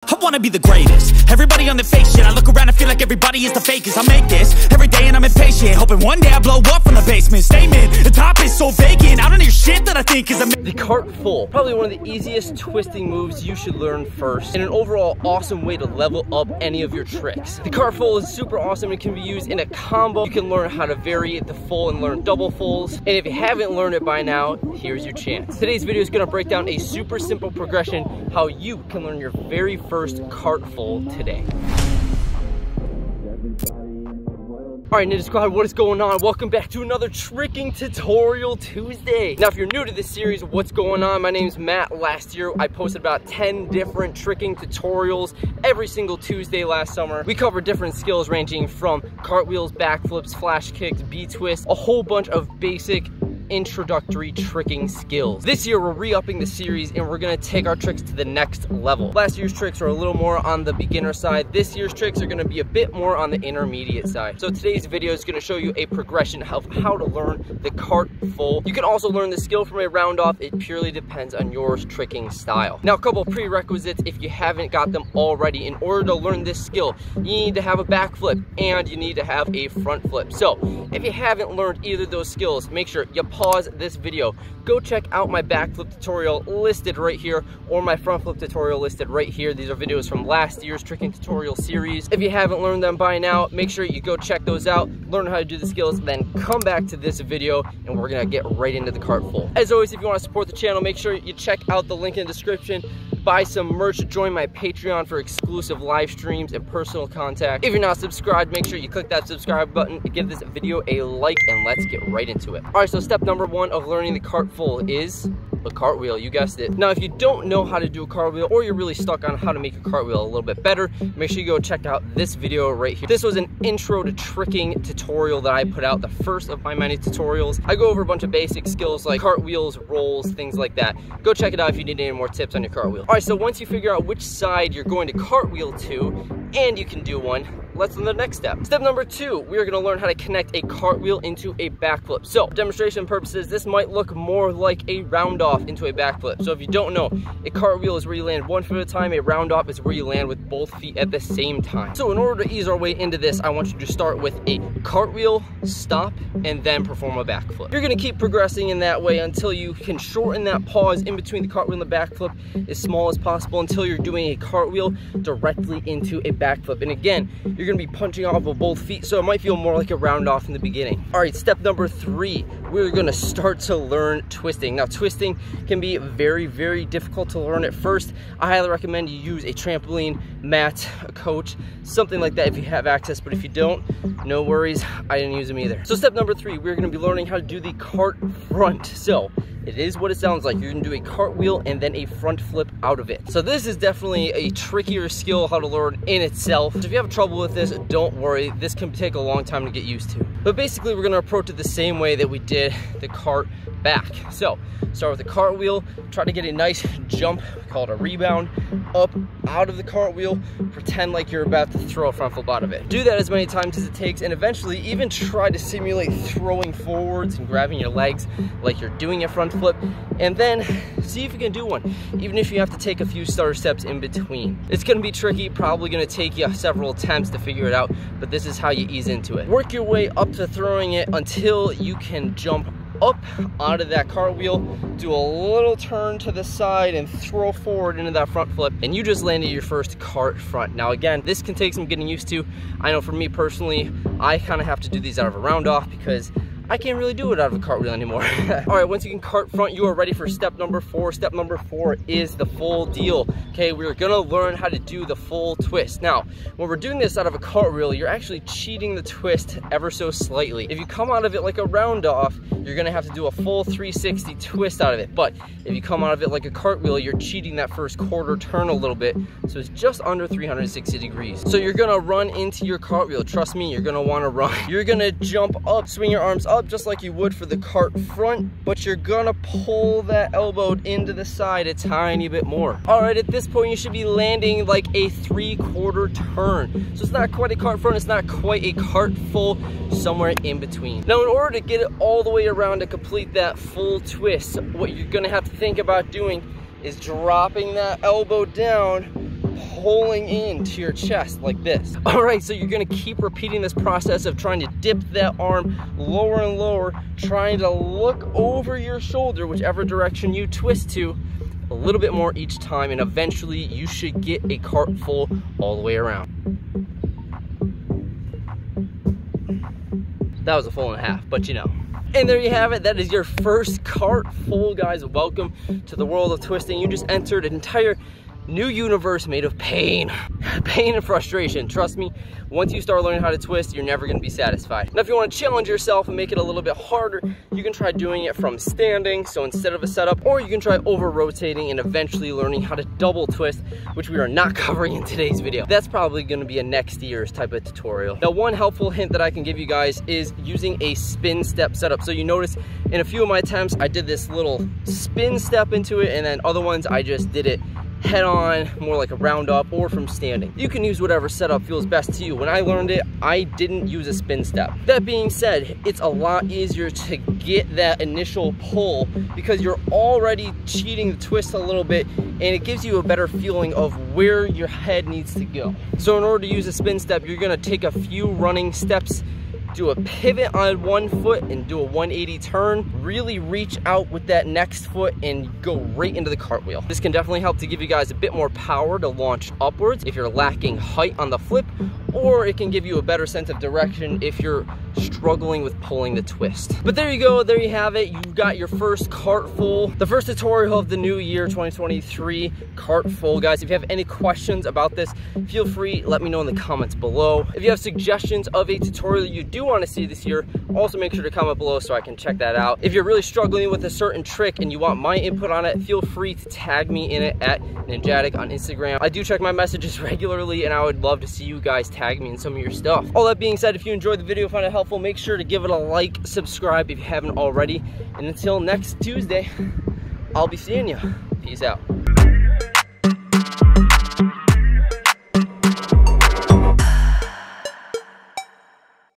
I wanna be the greatest. Everybody on the fake shit. I look around and feel like everybody is the fakest. I make this every day and I'm impatient, hoping one day I blow up from the basement. Statement, the top is so vacant. I don't hear shit that I think is amazing. The cart full, probably one of the easiest twisting moves you should learn first, and an overall awesome way to level up any of your tricks. The cart full is super awesome. It can be used in a combo. You can learn how to vary the full and learn double fulls. And if you haven't learned it by now, here's your chance. Today's video is gonna break down a super simple progression how you can learn your very first cart full today. Alright, Ninja Squad, what is going on? Welcome back to another Tricking Tutorial Tuesday. Now, if you're new to this series, what's going on? My name's Matt. Last year, I posted about 10 different tricking tutorials every single Tuesday last summer. We covered different skills ranging from cartwheels, backflips, flash kicks, B-twists, a whole bunch of basic introductory tricking skills. This year we're re-upping the series and we're gonna take our tricks to the next level. Last year's tricks are a little more on the beginner side. This year's tricks are gonna be a bit more on the intermediate side. So today's video is gonna show you a progression of how to learn the cart full. You can also learn the skill from a round off. It purely depends on your tricking style. Now, a couple prerequisites if you haven't got them already. In order to learn this skill, you need to have a backflip and you need to have a front flip. So if you haven't learned either of those skills, make sure you pause this video, go check out my backflip tutorial listed right here, or my front flip tutorial listed right here. These are videos from last year's tricking tutorial series. If you haven't learned them by now, make sure you go check those out, learn how to do the skills, then come back to this video and we're gonna get right into the cart full. As always, if you want to support the channel, make sure you check out the link in the description. Buy some merch, join my Patreon for exclusive live streams and personal contact. If you're not subscribed, make sure you click that subscribe button, give this video a like, and let's get right into it. All right, so step number one of learning the cart full is a cartwheel. You guessed it. Now, if you don't know how to do a cartwheel, or you're really stuck on how to make a cartwheel a little bit better, make sure you go check out this video right here. This was an intro to tricking tutorial that I put out, the first of my many tutorials. I go over a bunch of basic skills like cartwheels, rolls, things like that. Go check it out if you need any more tips on your cartwheel. All right, so once you figure out which side you're going to cartwheel to, and you can do one, let's do the next step. Step number two, we are gonna learn how to connect a cartwheel into a backflip. So, for demonstration purposes, this might look more like a round off into a backflip. So if you don't know, a cartwheel is where you land one foot at a time, a round off is where you land with both feet at the same time. So in order to ease our way into this, I want you to start with a cartwheel, stop, and then perform a backflip. You're gonna keep progressing in that way until you can shorten that pause in between the cartwheel and the backflip as small as possible until you're doing a cartwheel directly into a backflip. And again, you're gonna be punching off of both feet, so it might feel more like a round off in the beginning. All right, step number three, we're gonna start to learn twisting. Now, twisting can be very, very difficult to learn at first. I highly recommend you use a trampoline, mat, a coach, something like that if you have access, but if you don't, no worries, I didn't use them either. So step number three, we're gonna be learning how to do the cart front. So it is what it sounds like. You're gonna do a cartwheel and then a front flip out of it. So this is definitely a trickier skill how to learn in itself. So if you have trouble with this, don't worry. This can take a long time to get used to. But basically, we're gonna approach it the same way that we did the cart back. So start with a cartwheel, try to get a nice jump, we call it a rebound, up out of the cartwheel, pretend like you're about to throw a front flip out of it. Do that as many times as it takes, and eventually even try to simulate throwing forwards and grabbing your legs like you're doing a front flip, and then see if you can do one, even if you have to take a few stutter steps in between. It's gonna be tricky, probably gonna take you several attempts to figure it out, but this is how you ease into it. Work your way up to throwing it until you can jump up out of that cartwheel, do a little turn to the side and throw forward into that front flip, and you just landed your first cart front. Now again, this can take some getting used to. I know for me personally, I kind of have to do these out of a round off because I can't really do it out of a cartwheel anymore. All right, once you can cart front, you are ready for step number four. Step number four is the full deal. Okay, we're gonna learn how to do the full twist. Now, when we're doing this out of a cartwheel, you're actually cheating the twist ever so slightly. If you come out of it like a round off, you're gonna have to do a full 360 twist out of it. But if you come out of it like a cartwheel, you're cheating that first quarter turn a little bit. So it's just under 360 degrees. So you're gonna run into your cartwheel. Trust me, you're gonna wanna run. You're gonna jump up, swing your arms up just like you would for the cart front, but you're gonna pull that elbow into the side a tiny bit more. All right, at this point, you should be landing like a 3/4 turn. So it's not quite a cart front, it's not quite a cart full, somewhere in between. Now, in order to get it all the way around to complete that full twist, what you're gonna have to think about doing is dropping that elbow down, pulling into your chest like this. All right, so you're gonna keep repeating this process of trying to dip that arm lower and lower, trying to look over your shoulder, whichever direction you twist to, a little bit more each time, and eventually you should get a cart full all the way around. That was a full and a half, but you know. And there you have it. That is your first cart full, guys. Welcome to the world of twisting. You just entered an entire new universe made of pain. Pain and frustration. Trust me, once you start learning how to twist, you're never gonna be satisfied. Now, if you wanna challenge yourself and make it a little bit harder, you can try doing it from standing, so instead of a setup, or you can try over rotating and eventually learning how to double twist, which we are not covering in today's video. That's probably gonna be a next year's type of tutorial. Now, one helpful hint that I can give you guys is using a spin step setup. So you notice in a few of my attempts, I did this little spin step into it, and then other ones, I just did it head on, more like a round up, or from standing. You can use whatever setup feels best to you. When I learned it, I didn't use a spin step. That being said, it's a lot easier to get that initial pull because you're already cheating the twist a little bit, and it gives you a better feeling of where your head needs to go. So in order to use a spin step, you're gonna take a few running steps, do a pivot on one foot and do a 180 turn, really reach out with that next foot and go right into the cartwheel. This can definitely help to give you guys a bit more power to launch upwards if you're lacking height on the flip, or it can give you a better sense of direction if you're struggling with pulling the twist. But there you go, there you have it. You've got your first cart full, the first tutorial of the new year 2023 cart full. Guys, if you have any questions about this, feel free, let me know in the comments below. If you have suggestions of a tutorial you do want to see this year, also make sure to comment below so I can check that out. If you're really struggling with a certain trick and you want my input on it, feel free to tag me in it at Ninjatic on Instagram. I do check my messages regularly, and I would love to see you guys tag me in some of your stuff. All that being said, if you enjoyed the video, find it helpful, make sure to give it a like, subscribe if you haven't already, and until next Tuesday, I'll be seeing you. Peace out.